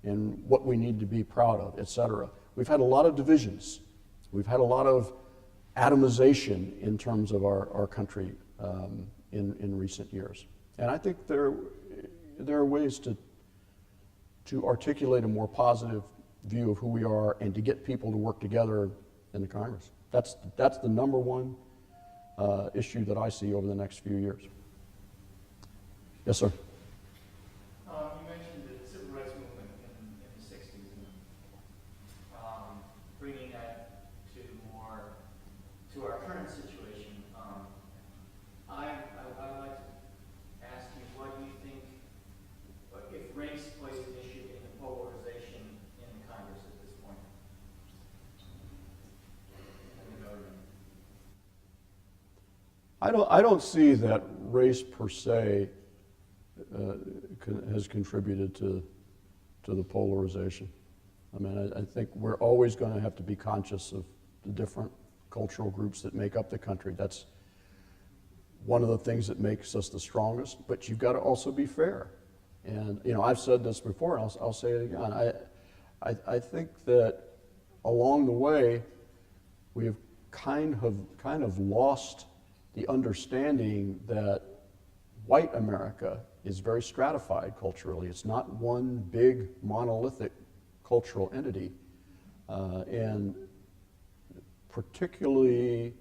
and what we need to be proud of, et cetera. We've had a lot of divisions. We've had a lot of atomization in terms of our country in recent years. And I think there are ways to articulate a more positive view of who we are and to get people to work together in the Congress. That's the number one issue that I see over the next few years. Yes, sir. You mentioned the civil rights movement in the 60s and bringing that to our current situation. I'd like to ask you, what do you think, if race plays an issue in the polarization in Congress at this point? In the government? I don't see that race per se has contributed to the polarization. I mean, I think we're always going to have to be conscious of the different cultural groups that make up the country. That's one of the things that makes us the strongest, but you've got to also be fair. And, you know, I've said this before, and I'll say it again. I think that along the way, we have kind of lost the understanding that white America is very stratified culturally. It's not one big monolithic cultural entity. And particularly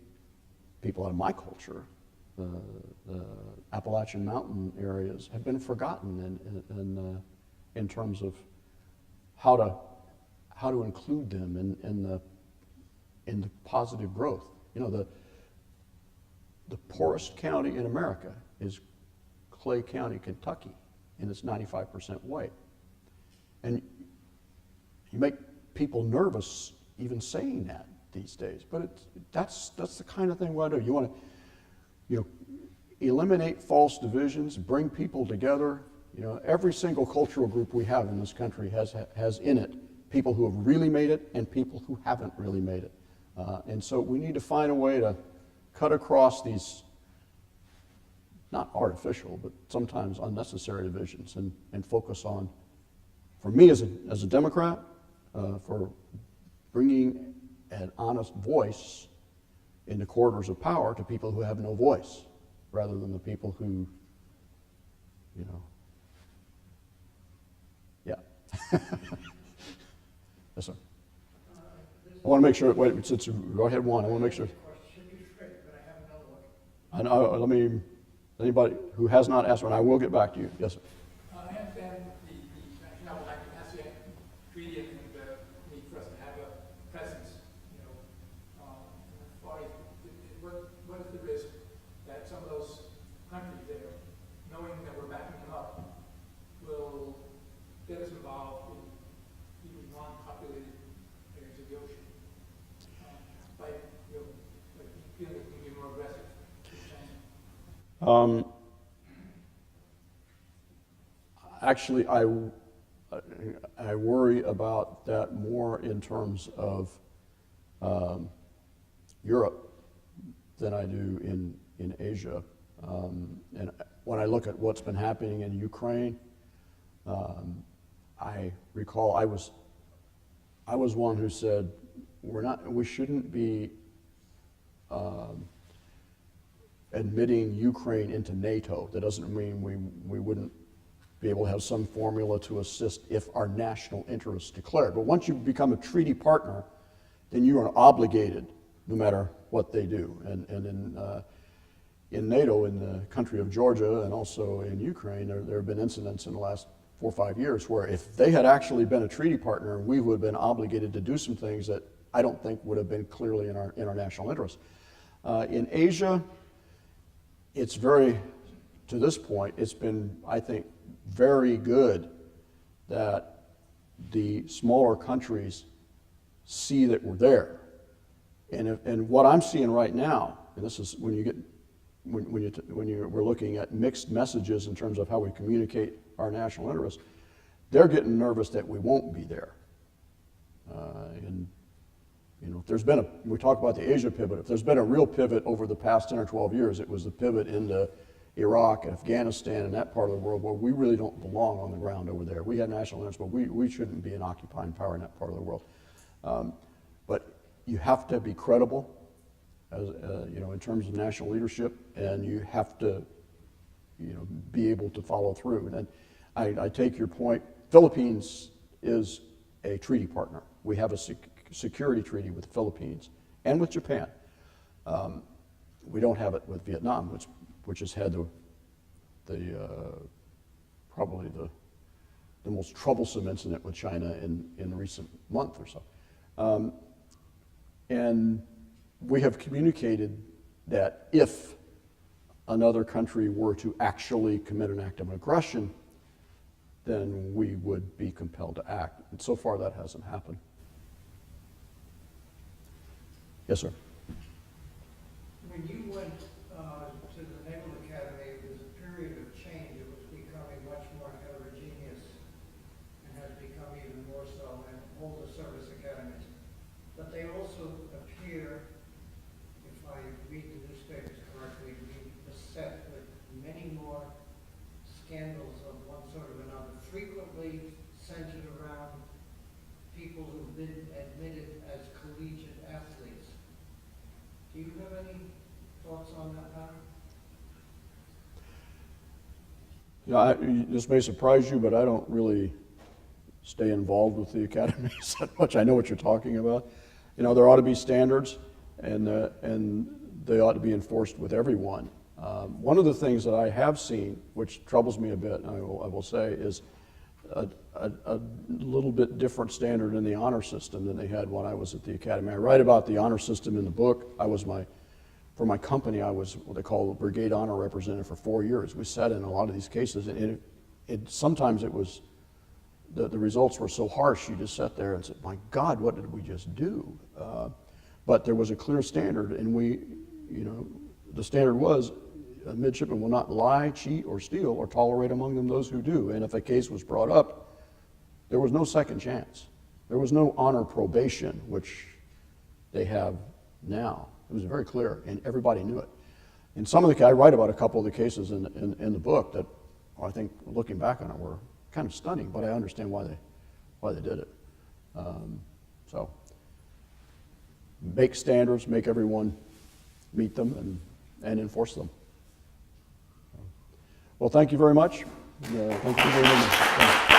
people out of my culture, the Appalachian Mountain areas, have been forgotten in terms of how to include them in the positive growth. You know, the poorest county in America is Clay County, Kentucky, and it's 95% white. And you make people nervous even saying that these days, but that's the kind of thing we want to do. You want to, you know, eliminate false divisions, bring people together. You know, every single cultural group we have in this country has in it people who have really made it and people who haven't really made it. And so we need to find a way to cut across these not artificial, but sometimes unnecessary divisions and focus on, for me as a Democrat, for bringing an honest voice in the corridors of power to people who have no voice, rather than the people who, you know, yeah. Yes, sir. I want to make sure, wait, since you go ahead one, I want to make sure. Should be straight, but I have another one. I know, let me, anybody who has not asked one, I will get back to you. Yes, sir. I understand the rationale behind the ASEAN treaty and the need for us to have a presence, you know, as far as what is the risk that some of those countries there, knowing that we're backing them up, will get us involved Actually, I worry about that more in terms of Europe than I do in Asia. And when I look at what's been happening in Ukraine, I recall I was one who said we shouldn't be admitting Ukraine into NATO. That doesn't mean we wouldn't be able to have some formula to assist if our national interests declared. But once you become a treaty partner, then you are obligated no matter what they do. And in NATO, in the country of Georgia and also in Ukraine, there have been incidents in the last 4 or 5 years where if they had actually been a treaty partner, we would have been obligated to do some things that I don't think would have been clearly in our national interest. In Asia, it's to this point, it's been, I think, very good that the smaller countries see that we're there. And what I'm seeing right now, and this is when we're looking at mixed messages in terms of how we communicate our national interest, they're getting nervous that we won't be there. And if there's been we talk about the Asia pivot, if there's been a real pivot over the past 10 or 12 years, it was the pivot into Iraq, Afghanistan, and that part of the world where we really don't belong on the ground over there. We had national interest, but we shouldn't be an occupying power in that part of the world. But you have to be credible, as in terms of national leadership, and you have to, be able to follow through. And I take your point. Philippines is a treaty partner. We have a security treaty with the Philippines and with Japan. We don't have it with Vietnam, which has had probably the most troublesome incident with China in the recent month or so. And we have communicated that if another country were to actually commit an act of aggression, then we would be compelled to act. And so far that hasn't happened. Yes, sir. When you went to the Naval Academy, there was a period of change. It was becoming much more heterogeneous and has become even more so in all the service academies. But they also appear, if I read the newspapers correctly, to be beset with many more scandals of one sort or another, frequently centered around people who've been admitted as collegiate athletes. Do you have any thoughts on that matter? This may surprise you, but I don't really stay involved with the academies that much. I know what you're talking about. There ought to be standards, and they ought to be enforced with everyone. One of the things that I have seen, which troubles me a bit, I will say, is a little bit different standard in the honor system than they had when I was at the academy. I write about the honor system in the book. For my company, I was what they call a brigade honor representative for 4 years. We sat in a lot of these cases, and sometimes it was, the results were so harsh, you just sat there and said, my God, what did we just do? But there was a clear standard, and the standard was, a midshipman will not lie, cheat, or steal, or tolerate among them those who do. And if a case was brought up, there was no second chance. There was no honor probation, which they have now. It was very clear, and everybody knew it. And I write about a couple of the cases in the book that I think, looking back on it, were kind of stunning, but I understand why they did it. So, make standards, make everyone meet them, and enforce them. Well, thank you very much. Thank you very much.